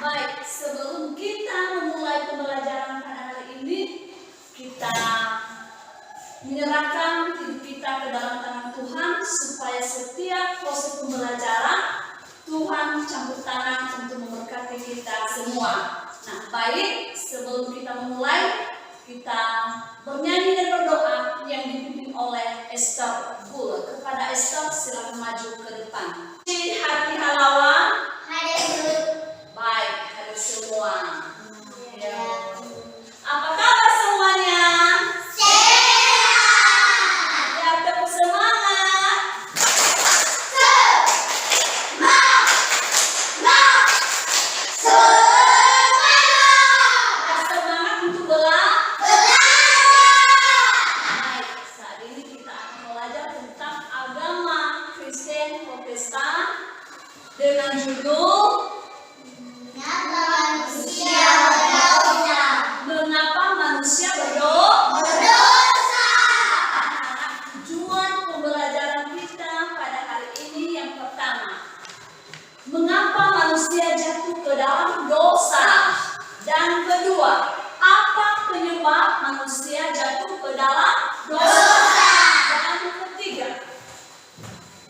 Baik, sebelum kita memulai pembelajaran pada hari ini, kita menyerahkan hidup kita ke dalam tangan Tuhan supaya setiap proses pembelajaran Tuhan campur tangan untuk memberkati kita semua. Nah, baik, sebelum kita memulai, kita bernyanyi dan berdoa yang dipimpin oleh Esther Bull. Kepada Esther, silakan maju ke depan. Hati halawan. Baik, hadir semua. Ya. Apa kabar semuanya? Sehat. Ya, tepuk semangat. Semangat untuk belajar. Baik, saat ini kita akan belajar tentang agama Kristen Protestan dengan judul Mengapa manusia berdosa? Tujuan pembelajaran kita pada hari ini yang pertama, mengapa manusia jatuh ke dalam dosa? Dan kedua, apa penyebab manusia jatuh ke dalam dosa? Dan ketiga,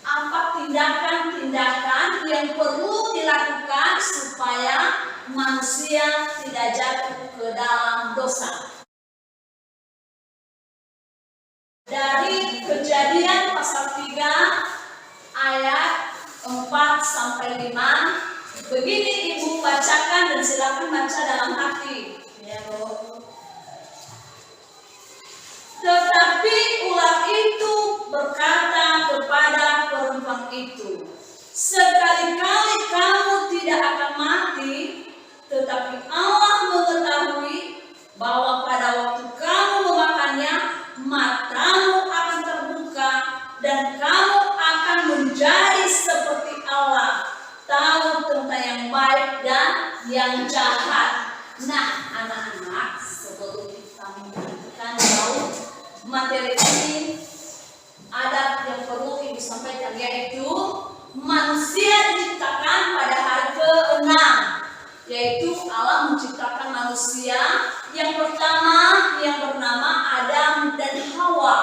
apa tindakan-tindakan yang perlu dilakukan supaya manusia tidak jatuh ke dalam dosa. Dari Kejadian pasal 3 ayat 4 sampai 5, begini Ibu bacakan dan silakan baca dalam hati. Ya, Bu. Tetapi ular itu berkata kepada perempuan itu, sekali-kali kamu tidak akan mati, tetapi Allah mengetahui bahwa pada waktu kamu memakannya, matamu akan terbuka dan kamu akan menjadi seperti Allah, tahu tentang yang baik dan yang jahat. Nah, anak-anak, sebelum kita melanjutkan jauh materi ini, ada yang perlu Ibu sampaikan, yaitu manusia diciptakan pada hari ke-6, yaitu Allah menciptakan manusia yang pertama yang bernama Adam dan Hawa.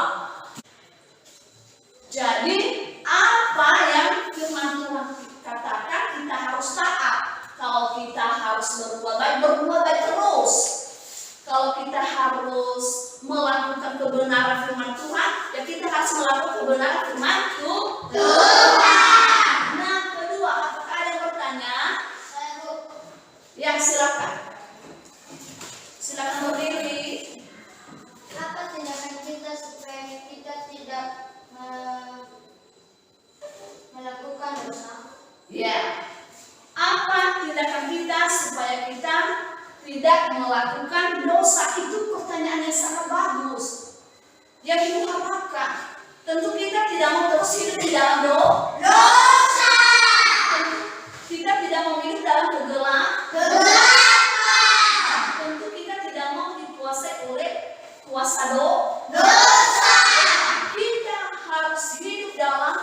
Jadi apa yang firman Tuhan katakan, kita harus taat. Kalau kita harus berbuat baik terus. Kalau kita harus melakukan kebenaran firman Tuhan, ya kita harus melakukan kebenaran firman Tuhan. Nah, kedua, apakah ada yang bertanya? Ya, silakan. Silakan berdiri. Apa tindakan kita supaya kita tidak melakukan dosa? Ya. Apa tindakan kita supaya kita tidak melakukan dosa? Itu pertanyaan yang sangat bagus. Yang Ibu harapkan, tentu kita tidak mau terus hidup di dalam dosa. Kita tidak mau hidup dalam kegelapan. Tentu kita tidak mau dikuasai oleh kuasa dosa. Kita harus hidup dalam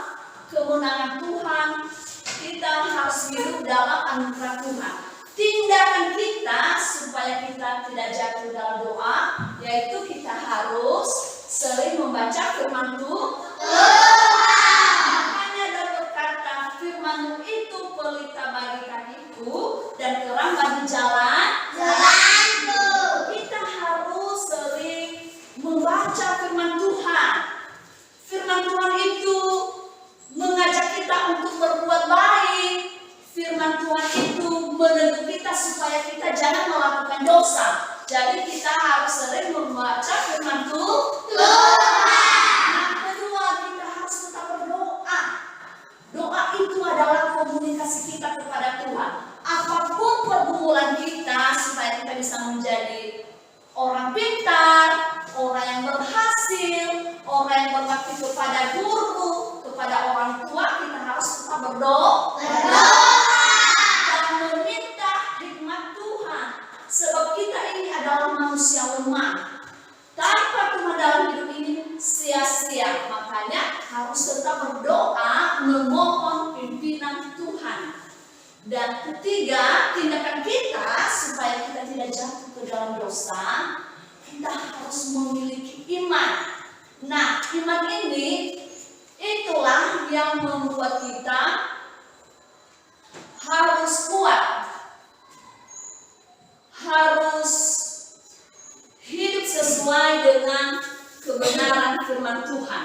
kemenangan Tuhan. Kita harus hidup dalam anugerah Tuhan. Tindakan kita supaya kita tidak jatuh dalam doa, yaitu kita harus sering membaca firman Tuhan. Makanya Daud berkata, firman-Mu itu pelita bagi kakiku dan terang bagi jalanku. Kita harus sering membaca firman Tuhan. Firman Tuhan itu mengajak kita untuk berbuat baik. Firman Tuhan itu menegur kita supaya kita jangan melakukan dosa. Jadi kita harus sering membaca firman Tuhan. Yang kedua, kita harus tetap berdoa. Doa itu adalah komunikasi kita kepada Tuhan. Apapun pergumulan kita supaya kita bisa menjadi orang pintar, orang yang berhasil, orang yang berbakti kepada guru, kepada orang tua, kita harus tetap berdoa. Sebab kita ini adalah manusia lemah. Tanpa Tuhan dalam hidup ini sia-sia. Makanya harus tetap berdoa, memohon pimpinan Tuhan. Dan ketiga, tindakan kita supaya kita tidak jatuh ke dalam dosa, kita harus memiliki iman. Nah, iman ini itulah yang membuat kita harus kuat, harus hidup sesuai dengan kebenaran firman Tuhan,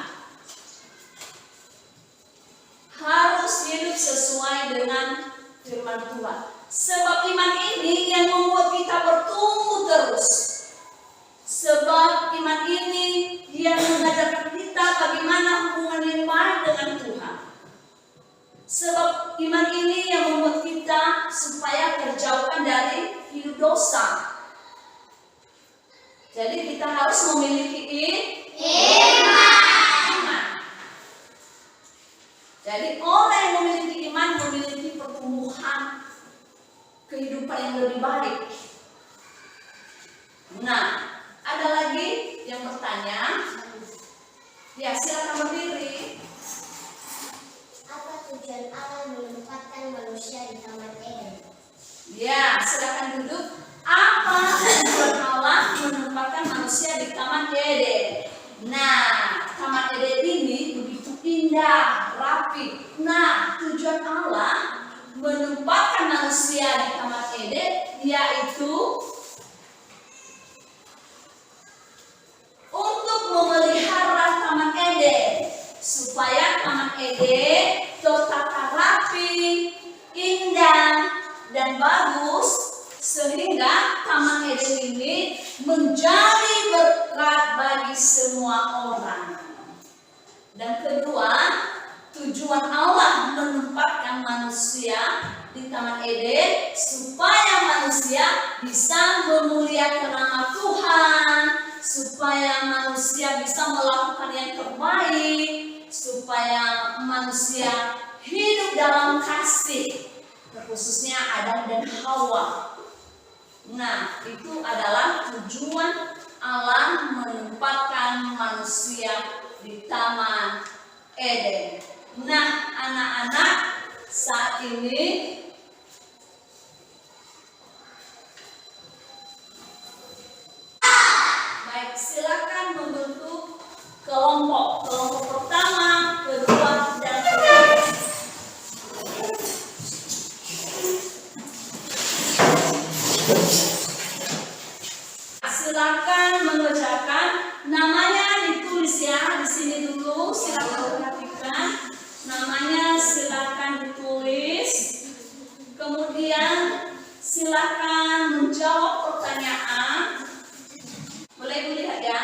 harus hidup sesuai dengan firman Tuhan. Sebab iman ini yang membuat kita bertumbuh terus. Sebab iman ini yang mengajarkan kita bagaimana hubungan yang baik dengan Tuhan. Sebab iman ini yang membuat kita supaya terjauhkan dari hidup dosa. Jadi kita harus memiliki iman. Jadi orang yang memiliki iman memiliki pertumbuhan kehidupan yang lebih baik. Nah, ada lagi yang bertanya? Ya, silakan berdiri. Apa tujuan Allah menempatkan manusia di Taman Eden? Ya, silakan duduk. Apa tujuan Allah menempatkan manusia di Taman Eden? Nah, Taman Eden ini begitu indah, rapi. Nah, tujuan Allah menempatkan manusia di Taman Eden yaitu untuk memelihara Taman Eden supaya Taman Eden tertata rapi, indah, dan bagus sehingga Taman Eden ini menjadi berkat bagi semua orang. Dan kedua, tujuan Allah menempatkan manusia di Taman Eden supaya manusia bisa memuliakan nama Tuhan, supaya manusia bisa melakukan yang terbaik, supaya manusia hidup dalam kasih, khususnya Adam dan Hawa. Nah, itu adalah tujuan Allah menempatkan manusia di Taman Eden. Nah, anak-anak, saat ini baik, silakan membentuk kelompok pertama, kedua, dan ketiga. Silakan mengerjakan, namanya ditulis ya di sini dulu. Silakan perhatikan, namanya silakan ditulis. Kemudian silakan menjawab pertanyaan. Boleh dilihat ya?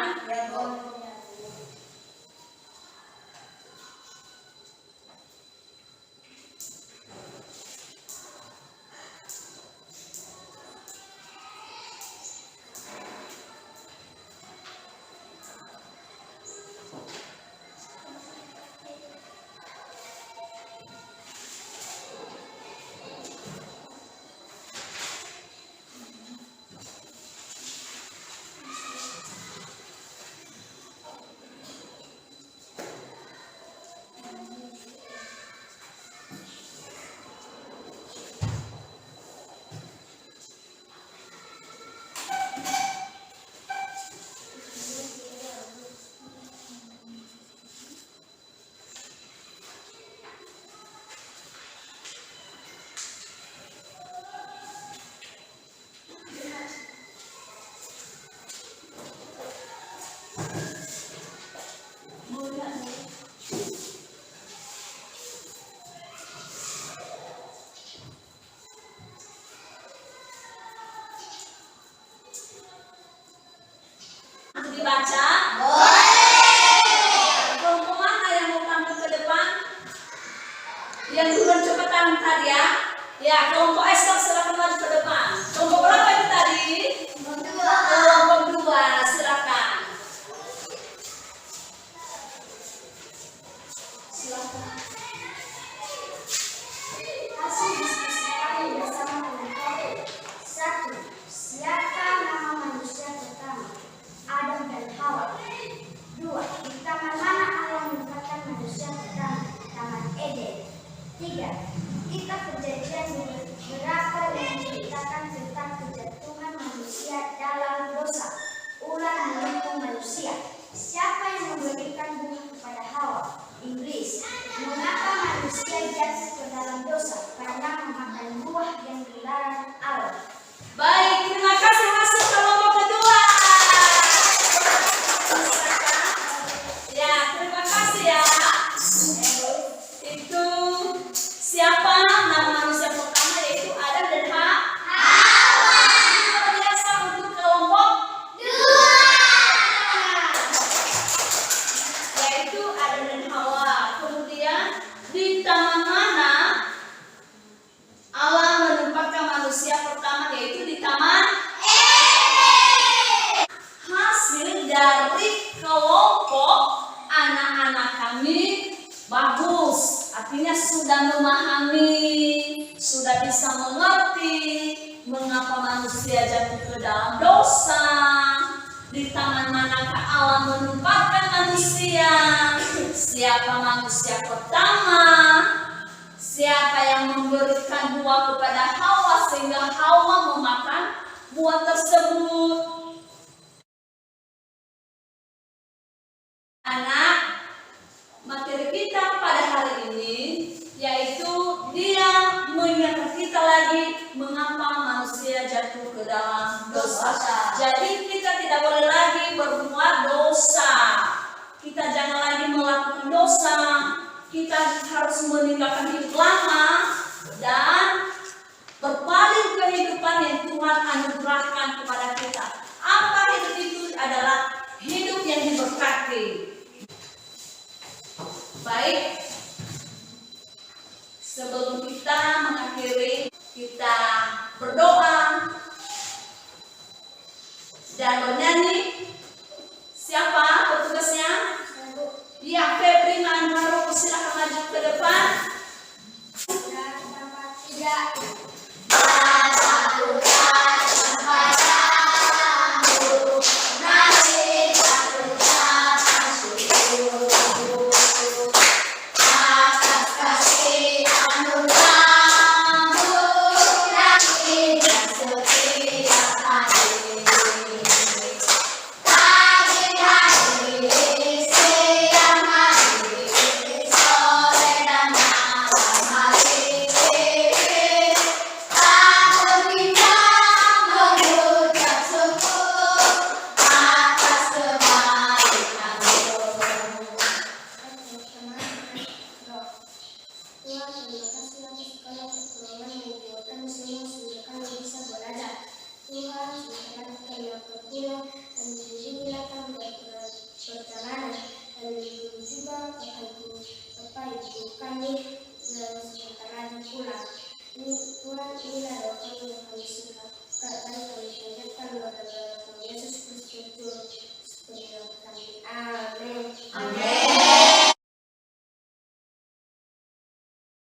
Dibaca? Boleh. Kelompok mana yang mau tampil ke depan? Yang duluan coba tangan tadi ya. Ya, kelompok Esther silakan maju ke depan. Kelompok berapa itu tadi? Kelompok 2, silakan. Silakan. Hasil diskusi kami bersama dengan 1. Siapa nama manusia pertama? Adam dan Hawa. 2. Di taman mana Allah menempatkan manusia pertama? Taman Eden. 3. Kitab Perjanjian artinya sudah memahami, sudah bisa mengerti mengapa manusia jatuh ke dalam dosa, di tangan manakah Allah menempatkan manusia, siapa manusia pertama, siapa yang memberikan buah kepada Hawa sehingga Hawa memakan buah tersebut. Anak, materi kita pada hari ini yaitu dia mengingatkan kita lagi mengapa manusia jatuh ke dalam dosa. Jadi kita tidak boleh lagi berbuat dosa. Kita jangan lagi melakukan dosa. Kita harus meninggalkan hidup lama dan berpaling kehidupan yang Tuhan anugerahkan kepada kita. Apa hidup itu? Adalah hidup yang diberkati. Baik, sebelum kita mengakhiri, kita berdoa dan bernyanyi. Siapa petugasnya? Ya, Febri Manharu, silakan maju ke depan. Tidak. Tuhan, inilah doa kami yang kami singkat, kami panjatkan kepada